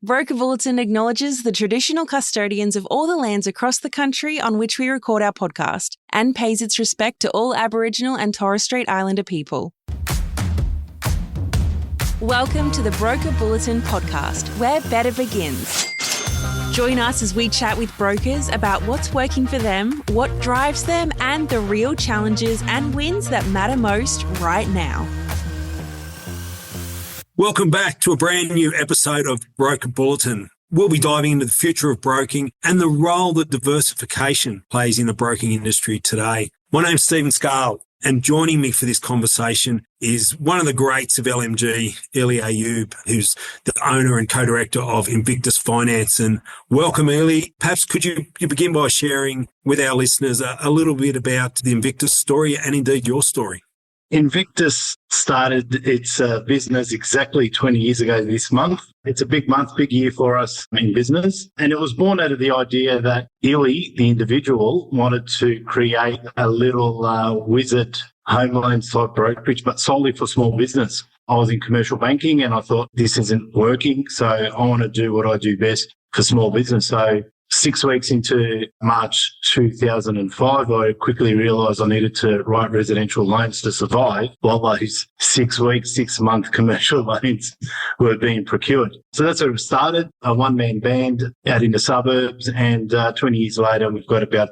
Broker Bulletin acknowledges the traditional custodians of all the lands across the country on which we record our podcast and pays its respect to all Aboriginal and Torres Strait Islander people. Welcome to the Broker Bulletin podcast, where better begins. Join us as we chat with brokers about what's working for them, what drives them, and the real challenges and wins that matter most right now. Welcome back to a brand new episode of Broker Bulletin. We'll be diving into the future of broking and the role that diversification plays in the broking industry today. My name's Stephen Scahill, and joining me for this conversation is one of the greats of LMG, Elie Ayoub, who's the owner and co-director of Invictus Finance. And welcome, Elie. Perhaps could you begin by sharing with our listeners a little bit about the Invictus story and indeed your story? Invictus started its business exactly 20 years ago this month. It's a big month, big year for us in business. And it was born out of the idea that Elie, the individual, wanted to create a little wizard home loans type brokerage, but solely for small business. I was in commercial banking and I thought this isn't working, so I want to do what I do best for small business. So 6 weeks into March 2005, I quickly realised I needed to write residential loans to survive while those 6 weeks, 6 month commercial loans were being procured. So that's where it started, a one-man band out in the suburbs. And 20 years later, we've got about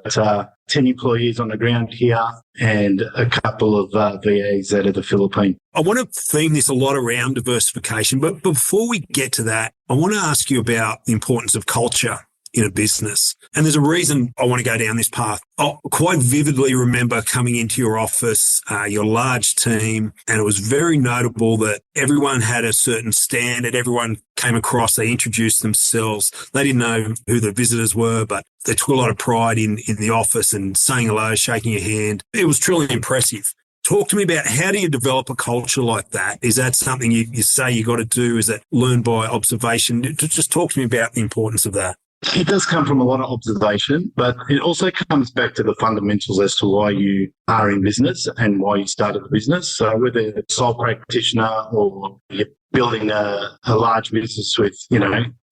10 employees on the ground here and a couple of VAs out of the Philippines. I want to theme this a lot around diversification, but before we get to that, I want to ask you about the importance of culture in a business. And there's a reason I want to go down this path. I quite vividly remember coming into your office, your large team, and it was very notable that everyone had a certain standard. Everyone came across, they introduced themselves. They didn't know who the visitors were, but they took a lot of pride in the office and saying hello, shaking your hand. It was truly impressive. Talk to me about how do you develop a culture like that? Is that something you say you got to do? Is that learned by observation? Just talk to me about the importance of that. It does come from a lot of observation, but it also comes back to the fundamentals as to why you are in business and why you started the business. So whether you're a sole practitioner or you're building a large business with,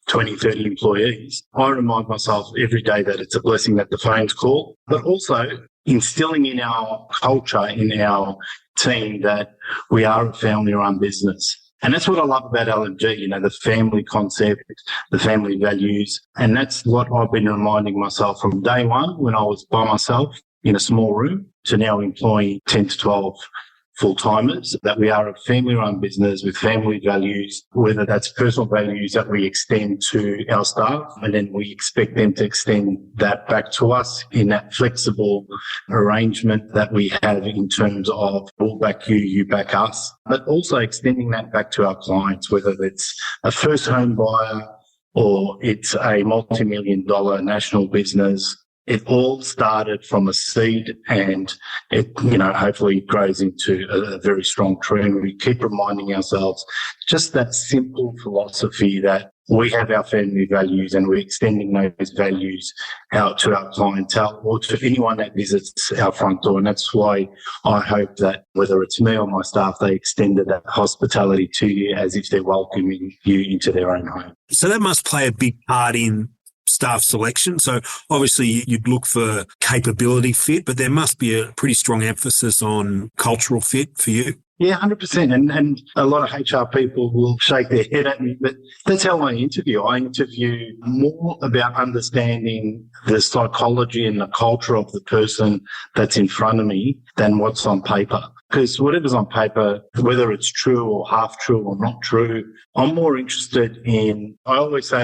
20, 30 employees, I remind myself every day that it's a blessing that the phones call, but also instilling in our culture, in our team, that we are a family-run business. And that's what I love about LMG, the family concept, the family values. And that's what I've been reminding myself from day one when I was by myself in a small room to now employing 10 to 12 full-timers, that we are a family-run business with family values, whether that's personal values that we extend to our staff, and then we expect them to extend that back to us in that flexible arrangement that we have in terms of we'll back you, you back us, but also extending that back to our clients, whether it's a first home buyer or it's a multi-million-dollar national business. It all started from a seed and it, hopefully grows into a very strong tree. And we keep reminding ourselves just that simple philosophy that we have our family values and we're extending those values out to our clientele or to anyone that visits our front door. And that's why I hope that whether it's me or my staff, they extended that hospitality to you as if they're welcoming you into their own home. So that must play a big part in staff selection. So obviously you'd look for capability fit, but there must be a pretty strong emphasis on cultural fit for you. Yeah, 100%. And a lot of HR people will shake their head at me, but that's how I interview. I interview more about understanding the psychology and the culture of the person that's in front of me than what's on paper. Because whatever's on paper, whether it's true or half true or not true, I'm more interested in, I always say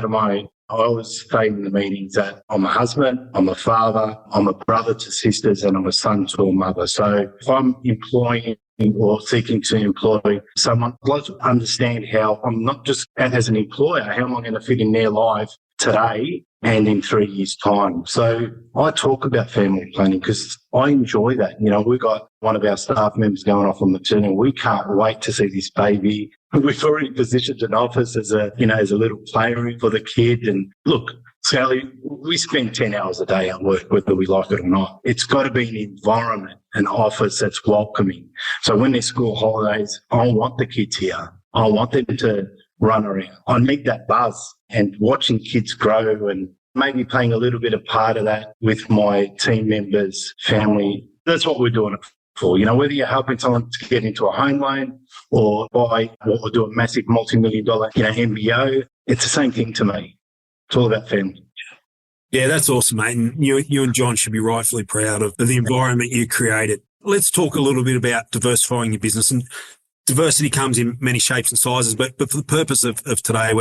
in the meetings that I'm a husband, I'm a father, I'm a brother to sisters, and I'm a son to a mother. So if I'm employing or seeking to employ someone, I'd like to understand how I'm not just as an employer, how am I going to fit in their life today and in 3 years' time. So I talk about family planning because I enjoy that. We've got one of our staff members going off on maternity. We can't wait to see this baby. We've already positioned an office as a little playroom for the kid. And look, Sally, we spend 10 hours a day at work, whether we like it or not. It's got to be an environment, an office that's welcoming. So when there's school holidays, I want the kids here. I want them to run around. I need that buzz, and watching kids grow and maybe playing a little bit of part of that with my team members, family. That's what we're doing it for. Whether you're helping someone to get into a home loan or buy or do a massive multi-million-dollar, MBO, it's the same thing to me. It's all about family. Yeah, that's awesome, mate. And you and John should be rightfully proud of the environment you created. Let's talk a little bit about diversifying your business. And diversity comes in many shapes and sizes, but for the purpose of today,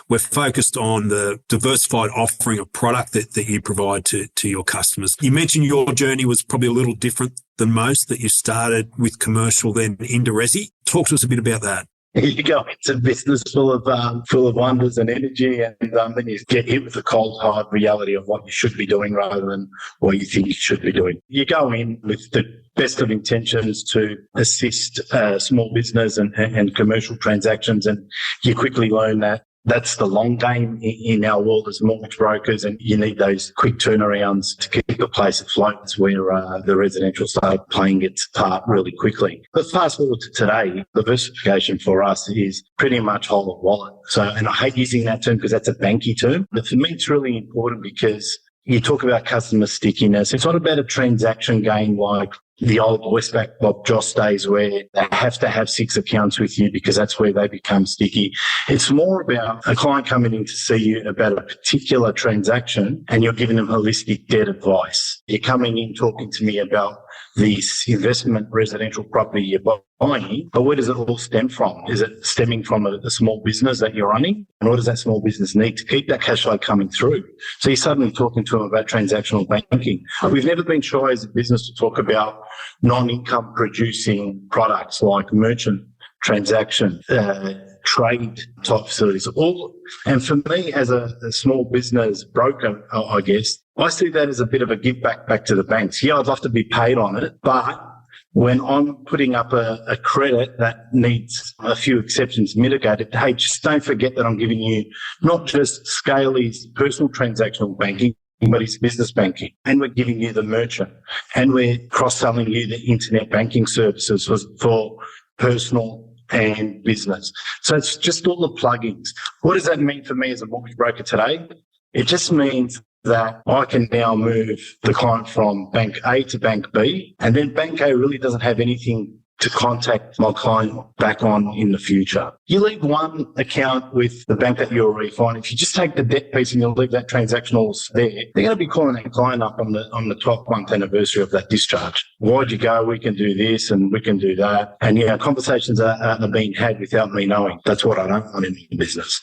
we're focused on the diversified offering of product that you provide to your customers. You mentioned your journey was probably a little different than most, that you started with commercial, then into resi. Talk to us a bit about that. You go into a business full of wonders and energy, and then you get hit with the cold, hard reality of what you should be doing rather than what you think you should be doing. You go in with the best of intentions to assist small business and commercial transactions, and you quickly learn that that's the long game in our world as mortgage brokers, and you need those quick turnarounds to keep the place afloat. It's where the residential started playing its part really quickly. But fast forward to today, diversification for us is pretty much whole of wallet. And I hate using that term because that's a banky term, but for me it's really important because you talk about customer stickiness. It's not about a transaction game like the old Westpac Bob Joss days where they have to have 6 accounts with you because that's where they become sticky. It's more about a client coming in to see you about a particular transaction and you're giving them holistic debt advice. You're coming in talking to me about this investment residential property you're buying, but where does it all stem from? Is it stemming from a small business that you're running? And what does that small business need to keep that cash flow coming through? So you're suddenly talking to them about transactional banking. We've never been shy as a business to talk about non-income producing products like merchant transaction, trade type facilities. And for me as a small business broker, I guess, I see that as a bit of a give back to the banks. Yeah, I'd love to be paid on it, but when I'm putting up a credit that needs a few exceptions mitigated, hey, just don't forget that I'm giving you not just Scalie's personal transactional banking, but it's business banking. And we're giving you the merchant. And we're cross-selling you the internet banking services for personal and business. So it's just all the plugins. What does that mean for me as a mortgage broker today? It just means that I can now move the client from bank A to bank B, and then bank A really doesn't have anything to contact my client back on in the future. You leave one account with the bank that you're refining. If you just take the debt piece and you leave that transactional there, they're going to be calling that client up on the 12th month anniversary of that discharge. Why'd you go? We can do this and we can do that. And conversations are being had without me knowing. That's what I don't want in the business.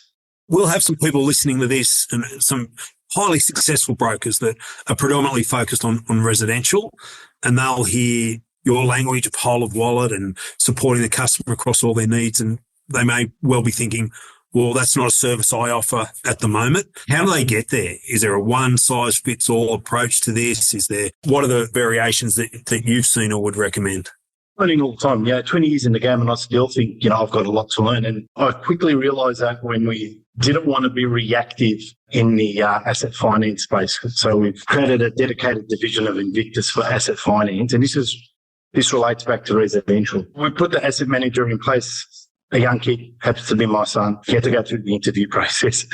We'll have some people listening to this and some highly successful brokers that are predominantly focused on residential, and they'll hear your language of whole of wallet and supporting the customer across all their needs. And they may well be thinking, well, that's not a service I offer at the moment. How do they get there? Is there a one size fits all approach to this? What are the variations that you've seen or would recommend? Learning all the time. 20 years in the game, and I still think, I've got a lot to learn. And I quickly realized that when we didn't want to be reactive in the asset finance space. So we've created a dedicated division of Invictus for asset finance. And this relates back to residential. We put the asset manager in place. A young kid, happens to be my son. He had to go through the interview process.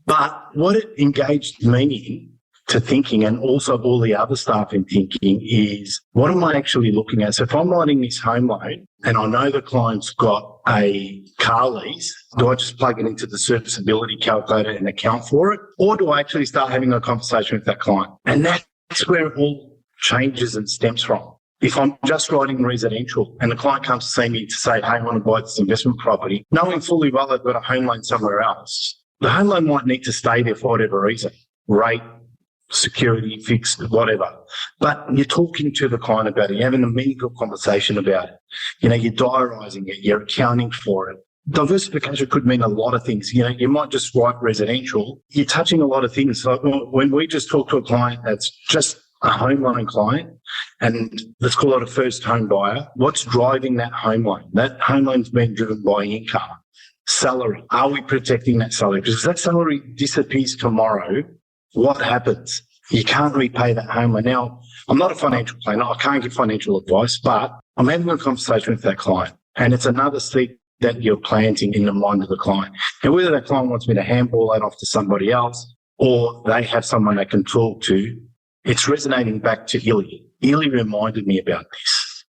But what it engaged me in to thinking, and also all the other staff in thinking, is what am I actually looking at? So if I'm writing this home loan and I know the client's got a car lease, do I just plug it into the serviceability calculator and account for it? Or do I actually start having a conversation with that client? And that's where it all changes and stems from. If I'm just writing residential and the client comes to see me to say, hey, I want to buy this investment property, knowing fully well they've got a home loan somewhere else, the home loan might need to stay there for whatever reason, rate, security, fixed, whatever. But you're talking to the client about it. You're having a meaningful conversation about it. You're diarising it. You're accounting for it. Diversification could mean a lot of things. You might just write residential. You're touching a lot of things. So when we just talk to a client that's just a home loan client, and let's call it a first home buyer, what's driving that home loan? That home loan's being driven by income, salary. Are we protecting that salary? Because if that salary disappears tomorrow, what happens? You can't repay that home loan. Now, I'm not a financial planner. I can't give financial advice, but I'm having a conversation with that client. And it's another seat that you're planting in the mind of the client. And whether that client wants me to handball that off to somebody else or they have someone they can talk to, it's resonating back to Elie. Elie reminded me about this.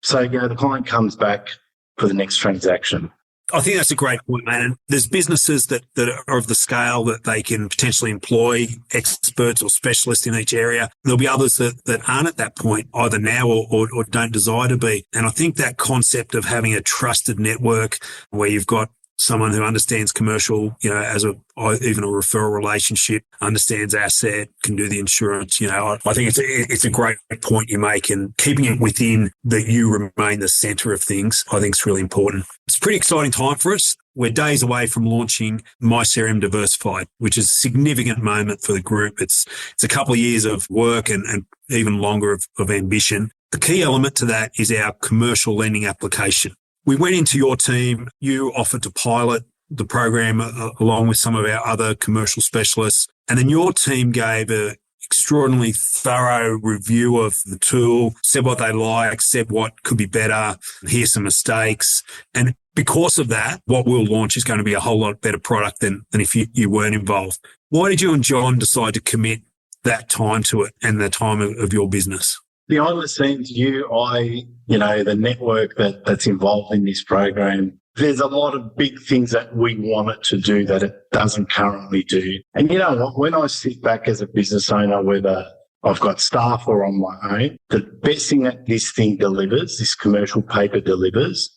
So, the client comes back for the next transaction. I think that's a great point, man. And there's businesses that are of the scale that they can potentially employ experts or specialists in each area. There'll be others that aren't at that point either now or don't desire to be. And I think that concept of having a trusted network where you've got someone who understands commercial, as even a referral relationship, understands asset, can do the insurance, I think it's a great point you make, and keeping it within that you remain the center of things, I think is really important. It's a pretty exciting time for us. We're days away from launching MyCRM Diversified, which is a significant moment for the group. It's a couple of years of work and even longer of ambition. The key element to that is our commercial lending application. We went into your team, you offered to pilot the program along with some of our other commercial specialists, and then your team gave an extraordinarily thorough review of the tool, said what they like, said what could be better, here's some mistakes. And because of that, what we'll launch is going to be a whole lot better product than if you weren't involved. Why did you and John decide to commit that time to it and the time of your business? Behind the scenes, the network that's involved in this program, there's a lot of big things that we want it to do that it doesn't currently do. And you know what? When I sit back as a business owner, whether I've got staff or on my own, the best thing that this thing delivers, this commercial paper delivers,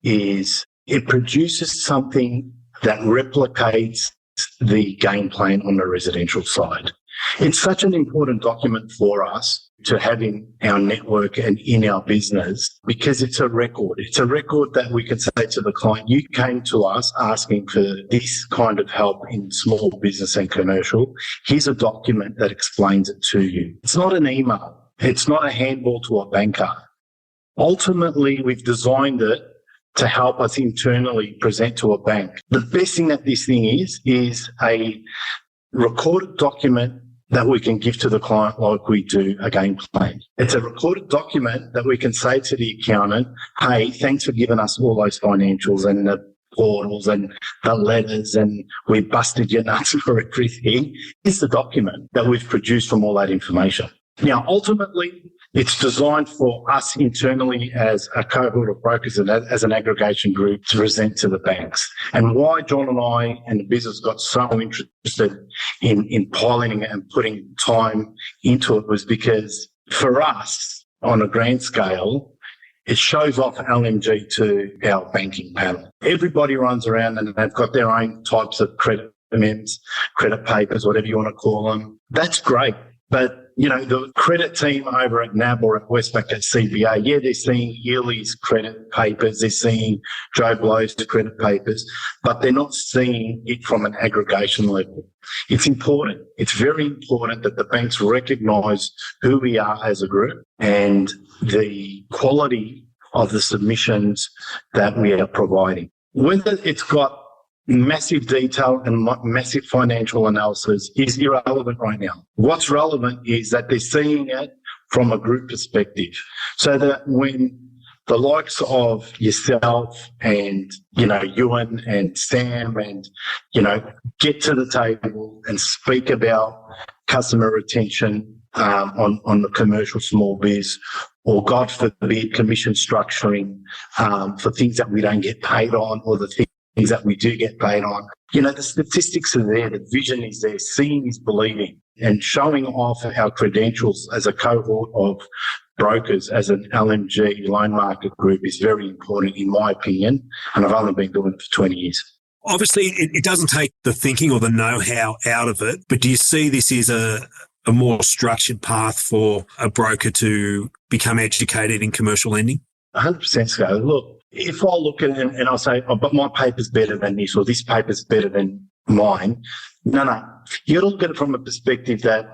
is it produces something that replicates the game plan on the residential side. It's such an important document for us to have in our network and in our business because it's a record. It's a record that we can say to the client, you came to us asking for this kind of help in small business and commercial. Here's a document that explains it to you. It's not an email. It's not a handball to a banker. Ultimately, we've designed it to help us internally present to a bank. The best thing that this thing is a recorded document that we can give to the client like we do a game plan. It's a recorded document that we can say to the accountant, hey, thanks for giving us all those financials and the portals and the letters and we busted your nuts for everything. It's the document that we've produced from all that information. Now, ultimately, it's designed for us internally as a cohort of brokers and as an aggregation group to present to the banks. And why John and I and the business got so interested in piloting it and putting time into it was because for us, on a grand scale, it shows off LMG to our banking panel. Everybody runs around and they've got their own types of credit amendments, credit papers, whatever you want to call them. That's great. But the credit team over at NAB or at Westpac at CBA, they're seeing Elie's credit papers, they're seeing Joe Blow's credit papers, but they're not seeing it from an aggregation level. It's important. It's very important that the banks recognise who we are as a group and the quality of the submissions that we are providing. Whether it's got massive detail and massive financial analysis is irrelevant right now. What's relevant is that they're seeing it from a group perspective so that when the likes of yourself and, Ewan and Sam and, get to the table and speak about customer retention on the commercial small biz or, God forbid, commission structuring for things that we don't get paid on or the things that we do get paid on. The statistics are there, the vision is there, seeing is believing, and showing off our credentials as a cohort of brokers, as an LMG loan market group is very important in my opinion, and I've only been doing it for 20 years. Obviously, it doesn't take the thinking or the know-how out of it, but do you see this as a more structured path for a broker to become educated in commercial lending? 100% so. Look, if I look at it and I say, but my paper's better than this or this paper's better than mine, no. You got to look at it from a perspective that,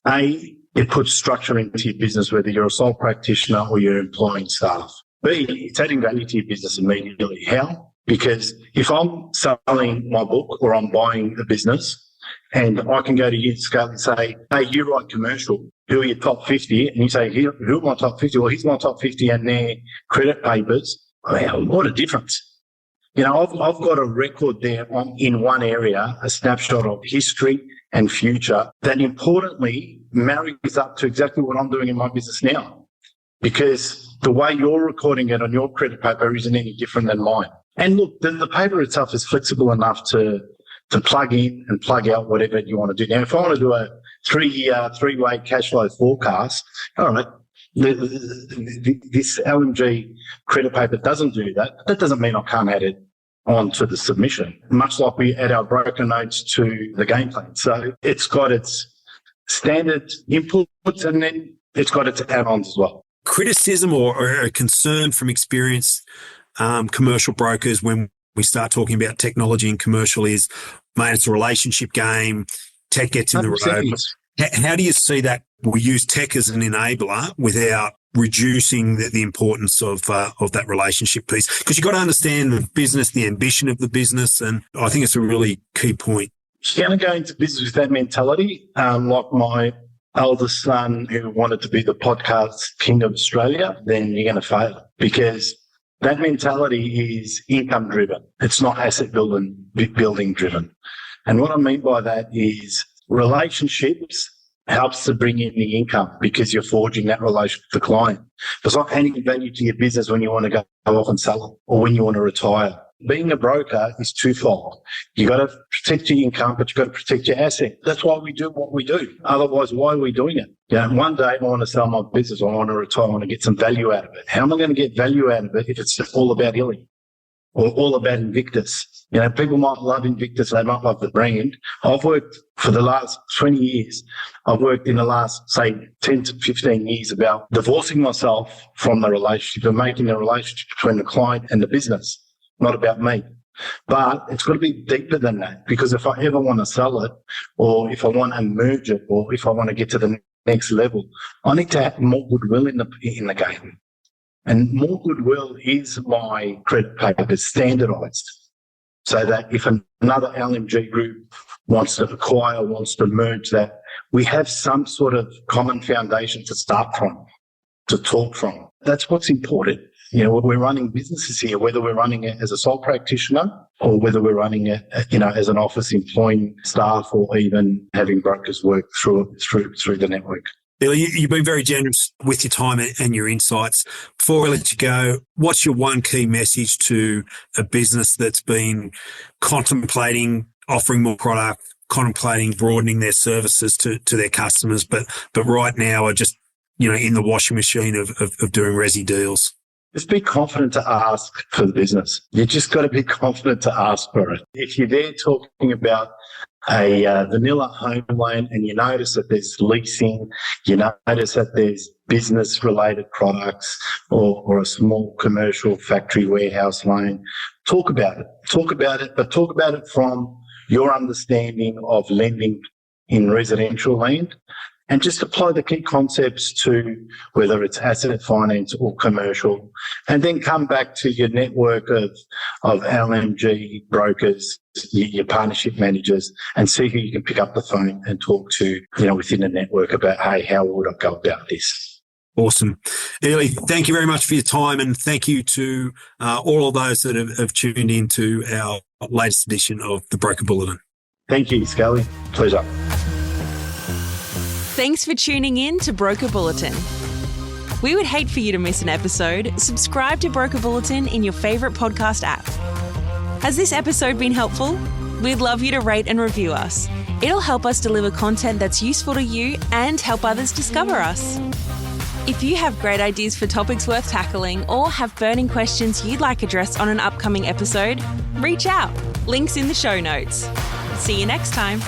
A, it puts structure into your business, whether you're a sole practitioner or you're employing staff. B, it's adding value to your business immediately. How? Because if I'm selling my book or I'm buying a business and I can go to you, Scale, and say, hey, you write commercial, who are your top 50? And you say, who are my top 50? Well, here's my top 50 and their credit papers. Wow, what a difference. I've got a record there in one area, a snapshot of history and future that importantly marries up to exactly what I'm doing in my business now. Because the way you're recording it on your credit paper isn't any different than mine. And look, the paper itself is flexible enough to plug in and plug out whatever you want to do. Now, if I want to do a three-way cash flow forecast, all right, this LMG credit paper doesn't do that. That doesn't mean I can't add it onto the submission, much like we add our broker notes to the game plan. So it's got its standard inputs and then it's got its add-ons as well. Criticism or a concern from experienced commercial brokers when we start talking about technology and commercial is, mate, it's a relationship game. Tech gets in the road. How do you see that we use tech as an enabler without reducing the importance of that relationship piece? Because you've got to understand the business, the ambition of the business, and I think it's a really key point. If you're going to go into business with that mentality, like my eldest son who wanted to be the podcast king of Australia, then you're going to fail, because that mentality is income driven. It's not asset building driven. And what I mean by that is relationships helps to bring in the income because you're forging that relationship with the client. It's not adding value to your business when you want to go off and sell it or when you want to retire. Being a broker is twofold. You got to protect your income, but you've got to protect your asset. That's why we do what we do. Otherwise, why are we doing it? One day I want to sell my business. I want to retire. I want to get some value out of it. How am I going to get value out of it if it's all about Elie or all about Invictus? People might love Invictus. They might love the brand. I've worked for the last 20 years. I've worked in the last, say, 10 to 15 years about divorcing myself from the relationship and making the relationship between the client and the business. Not about me. But it's got to be deeper than that, because if I ever want to sell it, or if I want to merge it, or if I want to get to the next level, I need to have more goodwill in the game. And more goodwill is my credit paper standardized, so that if another LMG group wants to acquire, wants to merge that, we have some sort of common foundation to start from, to talk from. That's what's important. We're running businesses here, whether we're running it as a sole practitioner or whether we're running it, as an office employing staff or even having brokers work through the network. Elie, you've been very generous with your time and your insights. Before I let you go, what's your one key message to a business that's been contemplating offering more product, contemplating broadening their services to their customers, but right now are just, in the washing machine of doing resi deals? Just be confident to ask for the business. You just got to be confident to ask for it. If you're there talking about a vanilla home loan and you notice that there's leasing, you notice that there's business-related products or a small commercial factory warehouse loan, talk about it. But talk about it from your understanding of lending in residential land. And just apply the key concepts to whether it's asset finance or commercial, and then come back to your network of LMG brokers, your partnership managers, and see who you can pick up the phone and talk to, within the network about, hey, how would I go about this? Awesome. Elie, thank you very much for your time, and thank you to all of those that have tuned in to our latest edition of the Broker Bulletin. Thank you, Scahill. Pleasure. Thanks for tuning in to Broker Bulletin. We would hate for you to miss an episode. Subscribe to Broker Bulletin in your favourite podcast app. Has this episode been helpful? We'd love you to rate and review us. It'll help us deliver content that's useful to you and help others discover us. If you have great ideas for topics worth tackling or have burning questions you'd like addressed on an upcoming episode, reach out. Links in the show notes. See you next time.